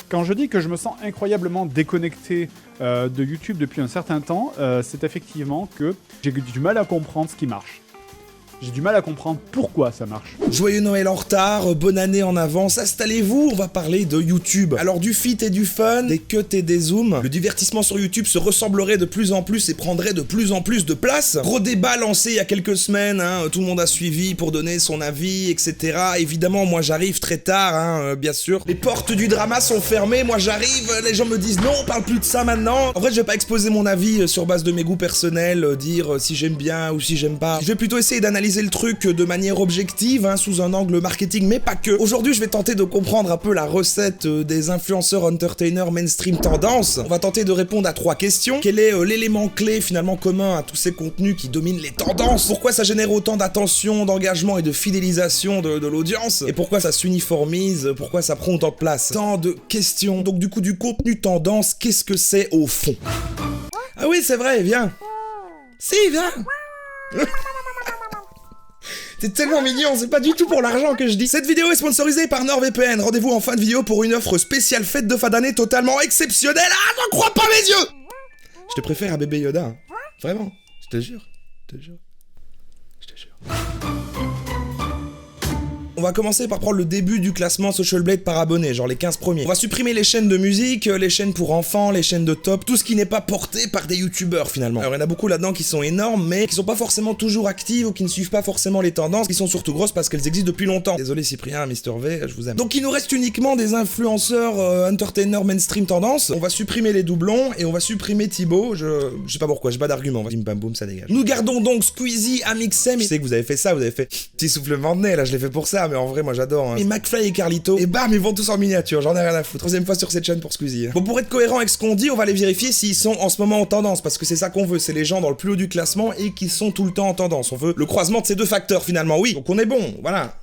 Quand je dis que je me sens incroyablement déconnecté de YouTube depuis un certain temps, c'est effectivement que j'ai du mal à comprendre ce qui marche. J'ai du mal à comprendre pourquoi ça marche. Joyeux Noël en retard, bonne année en avance, installez-vous, on va parler de YouTube. Alors du fit et du fun, des cuts et des zooms, le divertissement sur YouTube se ressemblerait de plus en plus et prendrait de plus en plus de place. Gros débat lancé il y a quelques semaines, tout le monde a suivi pour donner son avis, etc. Évidemment, moi j'arrive très tard, bien sûr. Les portes du drama sont fermées, moi j'arrive, les gens me disent non, on parle plus de ça maintenant. En fait, je vais pas exposer mon avis sur base de mes goûts personnels, dire si j'aime bien ou si j'aime pas. Je vais plutôt essayer d'analyser le truc de manière objective, sous un angle marketing, mais pas que. Aujourd'hui, je vais tenter de comprendre un peu la recette des influenceurs entertainers mainstream tendance. On va tenter de répondre à 3 questions. Quel est l'élément clé finalement commun à tous ces contenus qui dominent les tendances? Pourquoi ça génère autant d'attention, d'engagement et de fidélisation de l'audience? Et pourquoi ça s'uniformise? Pourquoi ça prend autant de place? Tant de questions. Donc du coup, du contenu tendance, qu'est-ce que c'est au fond? Ah oui, c'est vrai, viens. Si, viens. C'est tellement mignon, c'est pas du tout pour l'argent que je dis. Cette vidéo est sponsorisée par NordVPN. Rendez-vous en fin de vidéo pour une offre spéciale fête de fin d'année totalement exceptionnelle. Ah, j'en crois pas mes yeux! Je te préfère à bébé Yoda. Vraiment, je te jure. Je te jure. On va commencer par prendre le début du classement Social Blade par abonné, genre les 15 premiers. On va supprimer les chaînes de musique, les chaînes pour enfants, les chaînes de top, tout ce qui n'est pas porté par des youtubeurs finalement. Alors il y en a beaucoup là-dedans qui sont énormes, mais qui sont pas forcément toujours actives ou qui ne suivent pas forcément les tendances, qui sont surtout grosses parce qu'elles existent depuis longtemps. Désolé Cyprien, Mister V, je vous aime. Donc il nous reste uniquement des influenceurs entertainers mainstream tendance. On va supprimer les doublons et on va supprimer Thibaut, je sais pas pourquoi, j'ai pas d'argument. Bim bam boum, ça dégage. Nous gardons donc Squeezie, Amixem. Je sais que vous avez fait ça, vous avez fait petit soufflement de nez, là je l'ai fait pour ça. Mais en vrai, moi j'adore. Et McFly et Carlito, et bam, ils vont tous en miniature, j'en ai rien à foutre. 3ème fois sur cette chaîne pour Squeezie. Bon, pour être cohérent avec ce qu'on dit, on va les vérifier s'ils sont en ce moment en tendance, parce que c'est ça qu'on veut, c'est les gens dans le plus haut du classement et qui sont tout le temps en tendance. On veut le croisement de ces deux facteurs finalement, oui. Donc on est bon, voilà.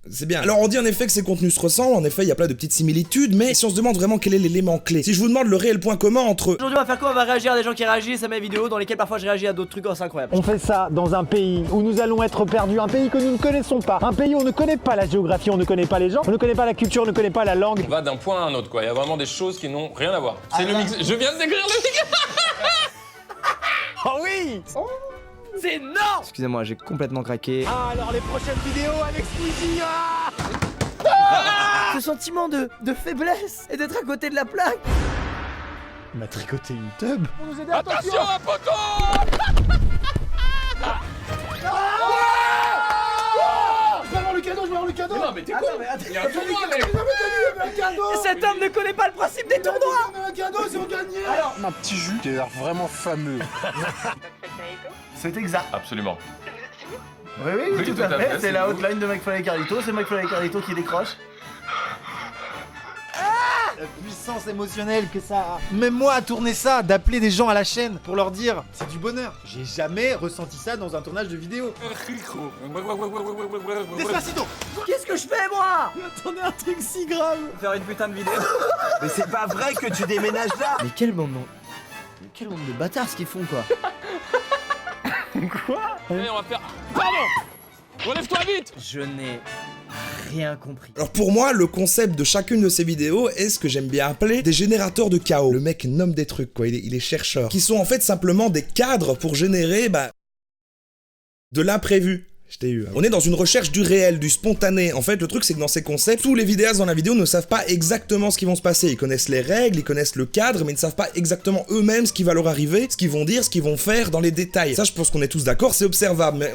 C'est bien. Alors on dit en effet que ces contenus se ressemblent, en effet il y a plein de petites similitudes, mais si on se demande vraiment quel est l'élément clé, si je vous demande le réel point commun entre... Aujourd'hui on va faire quoi? On va réagir à des gens qui réagissent à mes vidéos, dans lesquelles parfois je réagis à d'autres trucs, c'est incroyable. On fait ça dans un pays où nous allons être perdus, un pays que nous ne connaissons pas, un pays où on ne connaît pas la géographie, on ne connaît pas les gens, on ne connaît pas la culture, on ne connaît pas la langue. On va d'un point à un autre quoi, il y a vraiment des choses qui n'ont rien à voir. C'est le mix, je viens de décrire le mix. Oh oui! C'est énorme! Excusez-moi, j'ai complètement craqué. Ah, alors les prochaines vidéos avec Squeezie, Ce sentiment de faiblesse et d'être à côté de la plaque. Il m'a tricoté une tub. Pour nous aider, Attention un poteau! Je vais avoir le cadeau, je vais avoir le cadeau. Non mais t'es con! Il y a un tournoi mec! Cet homme ne connaît pas le principe des tournois! Un cadeau, c'est gagné. Alors, un petit jus qui a l'air vraiment fameux. C'est exact. Absolument. Oui, tout à fait. C'est la hotline de McFly et Carlito. C'est McFly et Carlito qui décroche. La puissance émotionnelle que ça a. Même moi à tourner ça, d'appeler des gens à la chaîne pour leur dire c'est du bonheur. J'ai jamais ressenti ça dans un tournage de vidéo. Despacito. Qu'est-ce que je fais moi? Attendez, un truc si grave. Faire une putain de vidéo. Mais c'est pas vrai que tu déménages là. Mais quel moment de bâtards ce qu'ils font quoi. Quoi? Allez, on va faire... Pardon! Relève-toi vite! Je n'ai rien compris. Alors pour moi, le concept de chacune de ces vidéos est ce que j'aime bien appeler des générateurs de chaos. Le mec nomme des trucs quoi, il est chercheur. Qui sont en fait simplement des cadres pour générer, de l'imprévu. Je t'ai eu. On est dans une recherche du réel, du spontané. En fait, le truc, c'est que dans ces concepts, tous les vidéastes dans la vidéo ne savent pas exactement ce qui vont se passer. Ils connaissent les règles, ils connaissent le cadre, mais ils ne savent pas exactement eux-mêmes ce qui va leur arriver, ce qu'ils vont dire, ce qu'ils vont faire dans les détails. Ça, je pense qu'on est tous d'accord, c'est observable, mais...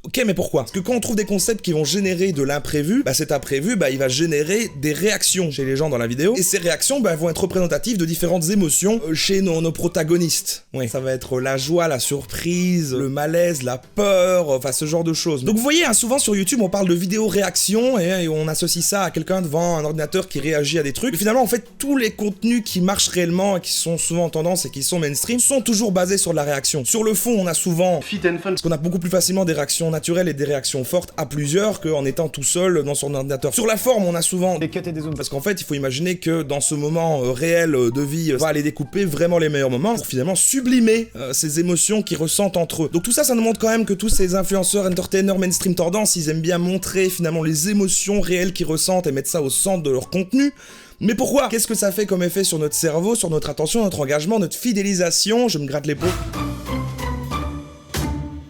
Ok, mais pourquoi? Parce que quand on trouve des concepts qui vont générer de l'imprévu, cet imprévu, il va générer des réactions chez les gens dans la vidéo, et ces réactions, vont être représentatives de différentes émotions chez nos protagonistes. Ouais, ça va être la joie, la surprise, le malaise, la peur, enfin ce genre de choses. Donc vous voyez, souvent sur YouTube, on parle de vidéo réaction, et on associe ça à quelqu'un devant un ordinateur qui réagit à des trucs. Et finalement, en fait, tous les contenus qui marchent réellement, et qui sont souvent en tendance et qui sont mainstream, sont toujours basés sur de la réaction. Sur le fond, on a souvent, Fit and fun. parce qu'on a beaucoup plus facilement des réactions naturel et des réactions fortes à plusieurs qu'en étant tout seul dans son ordinateur. Sur la forme, on a souvent Des cuts et des zooms. parce qu'en fait, il faut imaginer que dans ce moment réel de vie, on va aller découper vraiment les meilleurs moments pour finalement sublimer ces émotions qu'ils ressentent entre eux. Donc tout ça, ça nous montre quand même que tous ces influenceurs, entertainers, mainstream tendance, ils aiment bien montrer finalement les émotions réelles qu'ils ressentent et mettre ça au centre de leur contenu. Mais pourquoi? Qu'est-ce que ça fait comme effet sur notre cerveau, sur notre attention, notre engagement, notre fidélisation? Je me gratte les peaux.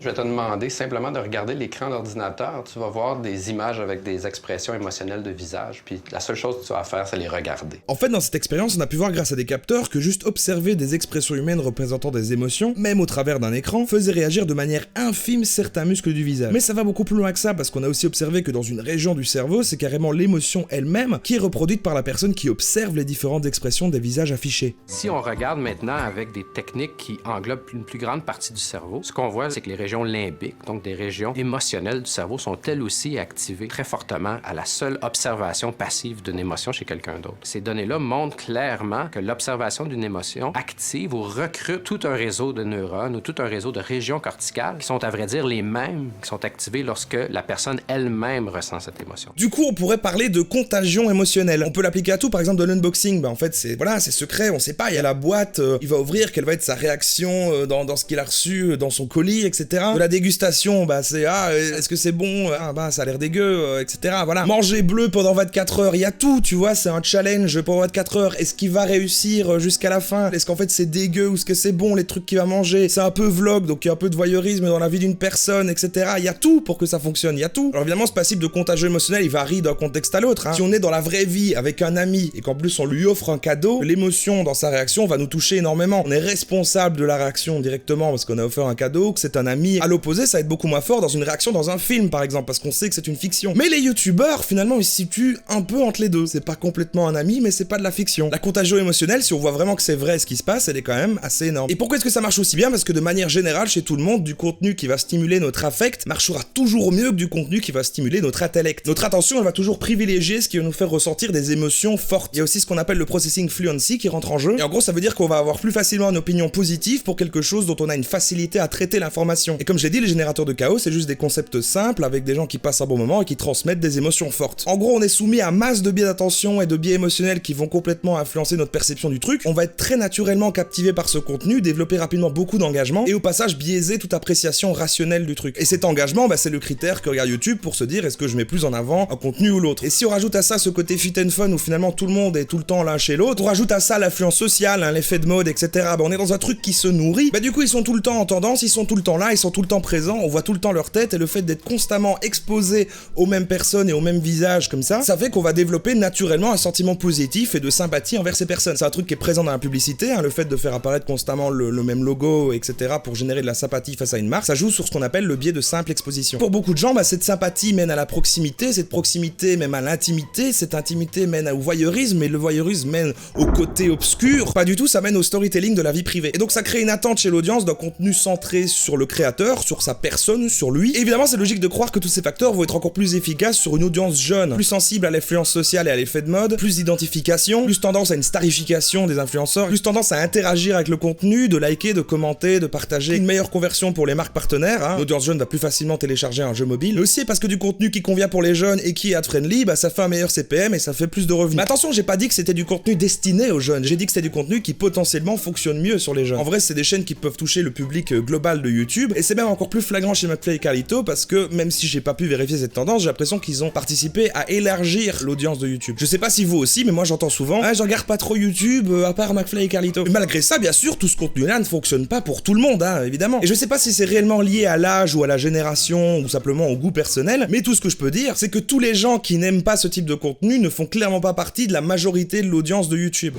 Je vais te demander simplement de regarder l'écran d'ordinateur. Tu vas voir des images avec des expressions émotionnelles de visage. Puis la seule chose que tu vas faire, c'est les regarder. En fait, dans cette expérience, on a pu voir grâce à des capteurs que juste observer des expressions humaines représentant des émotions, même au travers d'un écran, faisait réagir de manière infime certains muscles du visage. Mais ça va beaucoup plus loin que ça, parce qu'on a aussi observé que dans une région du cerveau, c'est carrément l'émotion elle-même qui est reproduite par la personne qui observe les différentes expressions des visages affichés. Si on regarde maintenant avec des techniques qui englobent une plus grande partie du cerveau, ce qu'on voit, c'est que les régions limbiques, donc des régions émotionnelles du cerveau, sont elles aussi activées très fortement à la seule observation passive d'une émotion chez quelqu'un d'autre. Ces données-là montrent clairement que l'observation d'une émotion active ou recrute tout un réseau de neurones ou tout un réseau de régions corticales qui sont à vrai dire les mêmes qui sont activées lorsque la personne elle-même ressent cette émotion. Du coup, on pourrait parler de contagion émotionnelle. On peut l'appliquer à tout, par exemple de l'unboxing. En fait, c'est secret, on sait pas, il y a la boîte, il va ouvrir, quelle va être sa réaction dans ce qu'il a reçu, dans son colis, etc. De la dégustation, c'est est-ce que c'est bon, ça a l'air dégueu, etc. Voilà. Manger bleu pendant 24 heures, il y a tout, tu vois, c'est un challenge pendant 24 heures. Est-ce qu'il va réussir jusqu'à la fin? Est-ce qu'en fait c'est dégueu ou est-ce que c'est bon les trucs qu'il va manger? C'est un peu vlog, donc il y a un peu de voyeurisme dans la vie d'une personne, etc. Il y a tout pour que ça fonctionne, il y a tout. Alors évidemment, ce principe de contagion émotionnel, il varie d'un contexte à l'autre. Si on est dans la vraie vie avec un ami et qu'en plus on lui offre un cadeau, l'émotion dans sa réaction va nous toucher énormément. On est responsable de la réaction directement parce qu'on a offert un cadeau, que c'est un ami. À l'opposé, ça va être beaucoup moins fort dans une réaction dans un film par exemple, parce qu'on sait que c'est une fiction. Mais les youtubeurs, finalement, ils se situent un peu entre les deux. C'est pas complètement un ami, mais c'est pas de la fiction. La contagion émotionnelle, si on voit vraiment que c'est vrai ce qui se passe, elle est quand même assez énorme. Et pourquoi est-ce que ça marche aussi bien? Parce que de manière générale, chez tout le monde, du contenu qui va stimuler notre affect marchera toujours mieux que du contenu qui va stimuler notre intellect. Notre attention, elle va toujours privilégier ce qui va nous faire ressentir des émotions fortes. Il y a aussi ce qu'on appelle le processing fluency qui rentre en jeu. Et en gros, ça veut dire qu'on va avoir plus facilement une opinion positive pour quelque chose dont on a une facilité à traiter l'information. Et comme j'ai dit, les générateurs de chaos, c'est juste des concepts simples avec des gens qui passent un bon moment et qui transmettent des émotions fortes. En gros, on est soumis à masse de biais d'attention et de biais émotionnels qui vont complètement influencer notre perception du truc. On va être très naturellement captivé par ce contenu, développer rapidement beaucoup d'engagement et au passage biaiser toute appréciation rationnelle du truc. Et cet engagement, c'est le critère que regarde YouTube pour se dire est-ce que je mets plus en avant un contenu ou l'autre. Et si on rajoute à ça ce côté fit and fun où finalement tout le monde est tout le temps l'un chez l'autre, on rajoute à ça l'influence sociale, l'effet de mode, etc. On est dans un truc qui se nourrit. Du coup, ils sont tout le temps en tendance, ils sont tout le temps là, ils sont tout le temps présents, on voit tout le temps leur tête et le fait d'être constamment exposé aux mêmes personnes et aux mêmes visages comme ça fait qu'on va développer naturellement un sentiment positif et de sympathie envers ces personnes. C'est un truc qui est présent dans la publicité, le fait de faire apparaître constamment le même logo, etc. pour générer de la sympathie face à une marque, ça joue sur ce qu'on appelle le biais de simple exposition. Pour beaucoup de gens, cette sympathie mène à la proximité, cette proximité mène à l'intimité, cette intimité mène au voyeurisme, et le voyeurisme mène au côté obscur. Pas du tout, ça mène au storytelling de la vie privée. Et donc ça crée une attente chez l'audience d'un contenu centré sur le créateur, sur sa personne, sur lui. Et évidemment, c'est logique de croire que tous ces facteurs vont être encore plus efficaces sur une audience jeune, plus sensible à l'influence sociale et à l'effet de mode, plus d'identification, plus tendance à une starification des influenceurs, plus tendance à interagir avec le contenu, de liker, de commenter, de partager, une meilleure conversion pour les marques partenaires. L'audience jeune va plus facilement télécharger un jeu mobile. Mais aussi parce que du contenu qui convient pour les jeunes et qui est ad-friendly, ça fait un meilleur CPM et ça fait plus de revenus. Mais attention, j'ai pas dit que c'était du contenu destiné aux jeunes, j'ai dit que c'était du contenu qui potentiellement fonctionne mieux sur les jeunes. En vrai, c'est des chaînes qui peuvent toucher le public global de YouTube, et c'est même encore plus flagrant chez McFly et Carlito parce que même si j'ai pas pu vérifier cette tendance, j'ai l'impression qu'ils ont participé à élargir l'audience de YouTube. Je sais pas si vous aussi, mais moi j'entends souvent je regarde pas trop YouTube à part McFly et Carlito. Mais malgré ça, bien sûr, tout ce contenu-là ne fonctionne pas pour tout le monde, évidemment. Et je sais pas si c'est réellement lié à l'âge ou à la génération ou simplement au goût personnel, mais tout ce que je peux dire, c'est que tous les gens qui n'aiment pas ce type de contenu ne font clairement pas partie de la majorité de l'audience de YouTube.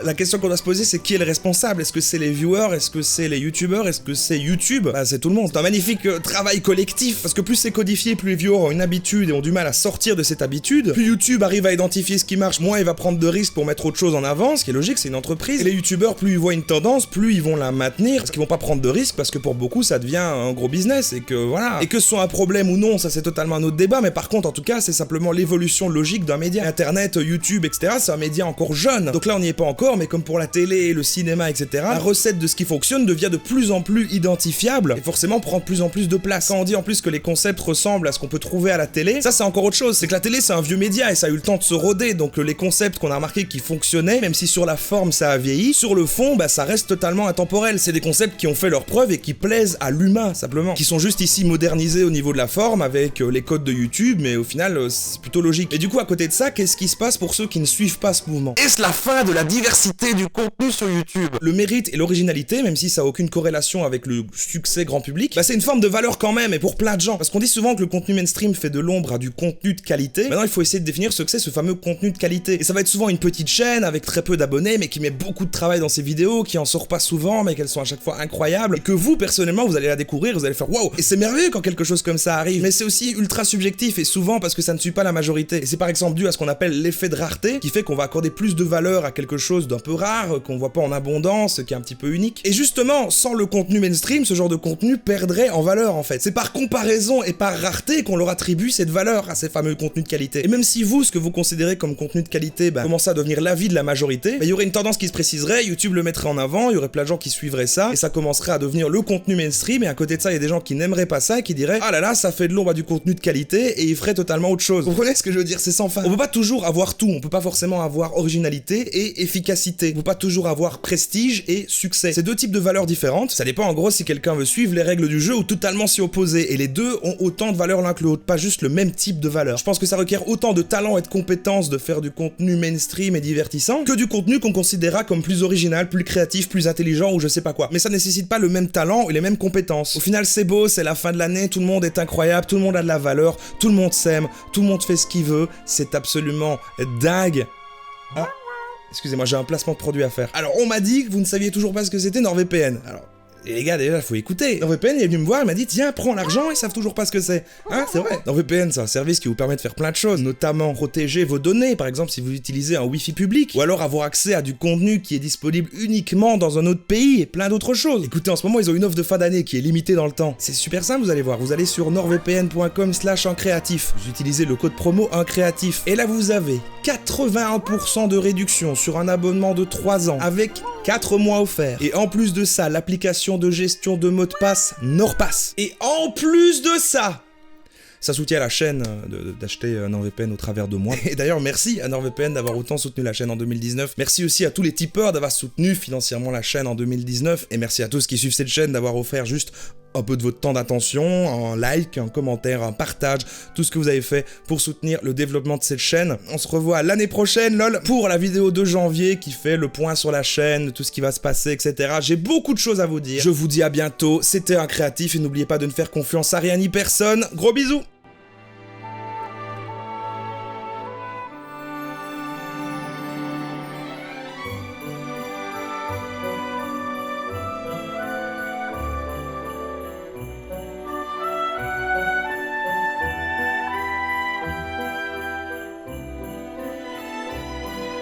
La question qu'on doit se poser, c'est qui est le responsable? Est-ce que c'est les viewers? Est-ce que c'est les youtubeurs? Est-ce que c'est YouTube? C'est tout le monde. C'est un magnifique travail collectif, parce que plus c'est codifié, plus les viewers ont une habitude et ont du mal à sortir de cette habitude. Plus YouTube arrive à identifier ce qui marche, moins il va prendre de risques pour mettre autre chose en avant, ce qui est logique, c'est une entreprise. Et les youtubeurs, plus ils voient une tendance, plus ils vont la maintenir, parce qu'ils vont pas prendre de risques, parce que pour beaucoup, ça devient un gros business, et que voilà. Et que ce soit un problème ou non, ça c'est totalement un autre débat, mais par contre, en tout cas, c'est simplement l'évolution logique d'un média. Internet, YouTube, etc., c'est un média encore jeune. Donc là, on n'y est pas encore. d'accord, mais comme pour la télé, le cinéma, etc., la recette de ce qui fonctionne devient de plus en plus identifiable et forcément prend de plus en plus de place. Quand on dit en plus que les concepts ressemblent à ce qu'on peut trouver à la télé, ça c'est encore autre chose. C'est que la télé c'est un vieux média et ça a eu le temps de se roder, donc les concepts qu'on a remarqué qui fonctionnaient, même si sur la forme ça a vieilli, sur le fond bah ça reste totalement intemporel. C'est des concepts qui ont fait leur preuve et qui plaisent à l'humain simplement, qui sont juste ici modernisés au niveau de la forme avec les codes de YouTube, mais au final c'est plutôt logique. Et du coup à côté de ça, qu'est-ce qui se passe pour ceux qui ne suivent pas ce mouvement? Est-ce la fin de la diversité du contenu sur YouTube? Le mérite et l'originalité, même si ça a aucune corrélation avec le succès grand public, bah c'est une forme de valeur quand même, et pour plein de gens. Parce qu'on dit souvent que le contenu mainstream fait de l'ombre à du contenu de qualité. Maintenant il faut essayer de définir ce que c'est ce fameux contenu de qualité. Et ça va être souvent une petite chaîne avec très peu d'abonnés, mais qui met beaucoup de travail dans ses vidéos, qui en sort pas souvent, mais qu'elles sont à chaque fois incroyables, et que vous personnellement vous allez la découvrir, vous allez faire waouh. Et c'est merveilleux quand quelque chose comme ça arrive, mais c'est aussi ultra subjectif et souvent parce que ça ne suit pas la majorité. Et c'est par exemple dû à ce qu'on appelle l'effet de rareté, qui fait qu'on va accorder plus de valeur à quelque chose d'un peu rare, qu'on voit pas en abondance, qui est un petit peu unique. Et justement, sans le contenu mainstream, ce genre de contenu perdrait en valeur en fait. C'est par comparaison et par rareté qu'on leur attribue cette valeur à ces fameux contenus de qualité. Et même si vous, ce que vous considérez comme contenu de qualité, bah, commence à devenir l'avis de la majorité, bah, il y aurait une tendance qui se préciserait, YouTube le mettrait en avant, il y aurait plein de gens qui suivraient ça, et ça commencerait à devenir le contenu mainstream, et à côté de ça, il y a des gens qui n'aimeraient pas ça, et qui diraient, ah là là, ça fait de l'ombre à du contenu de qualité, et ils feraient totalement autre chose. Vous comprenez ce que je veux dire? C'est sans fin. On peut pas toujours avoir tout, on peut pas forcément avoir originalité et efficacité. On peut pas toujours avoir prestige et succès. C'est deux types de valeurs différentes, ça dépend en gros si quelqu'un veut suivre les règles du jeu ou totalement s'y opposer, et les deux ont autant de valeur l'un que l'autre, pas juste le même type de valeur. Je pense que ça requiert autant de talent et de compétences de faire du contenu mainstream et divertissant que du contenu qu'on considérera comme plus original, plus créatif, plus intelligent ou je sais pas quoi. Mais ça nécessite pas le même talent et les mêmes compétences. Au final c'est beau, c'est la fin de l'année, tout le monde est incroyable, tout le monde a de la valeur, tout le monde s'aime, tout le monde fait ce qu'il veut, c'est absolument dingue. Ah, excusez-moi, j'ai un placement de produit à faire. Alors on m'a dit que vous ne saviez toujours pas ce que c'était NordVPN. Alors et les gars, déjà, faut écouter. NordVPN, il est venu me voir, il m'a dit, tiens, prends l'argent, ils savent toujours pas ce que c'est. Hein, c'est vrai. NordVPN, c'est un service qui vous permet de faire plein de choses, notamment protéger vos données, par exemple, si vous utilisez un Wi-Fi public, ou alors avoir accès à du contenu qui est disponible uniquement dans un autre pays, et plein d'autres choses. Écoutez, en ce moment, ils ont une offre de fin d'année qui est limitée dans le temps. C'est super simple, vous allez voir. Vous allez sur nordvpn.com/uncreatif. Vous utilisez le code promo uncreatif. Et là, vous avez 81% de réduction sur un abonnement de 3 ans, avec 4 mois offerts. Et en plus de ça, l'application de gestion de mots de passe NordPass. Et en plus de ça, ça soutient la chaîne d'acheter NordVPN au travers de moi. Et d'ailleurs, merci à NordVPN d'avoir autant soutenu la chaîne en 2019. Merci aussi à tous les tipeurs d'avoir soutenu financièrement la chaîne en 2019. Et merci à tous qui suivent cette chaîne d'avoir offert juste un peu de votre temps d'attention, un like, un commentaire, un partage, tout ce que vous avez fait pour soutenir le développement de cette chaîne. On se revoit l'année prochaine, lol, pour la vidéo de janvier qui fait le point sur la chaîne, tout ce qui va se passer, etc. J'ai beaucoup de choses à vous dire. Je vous dis à bientôt, c'était Uncreatif et n'oubliez pas de ne faire confiance à rien ni personne. Gros bisous!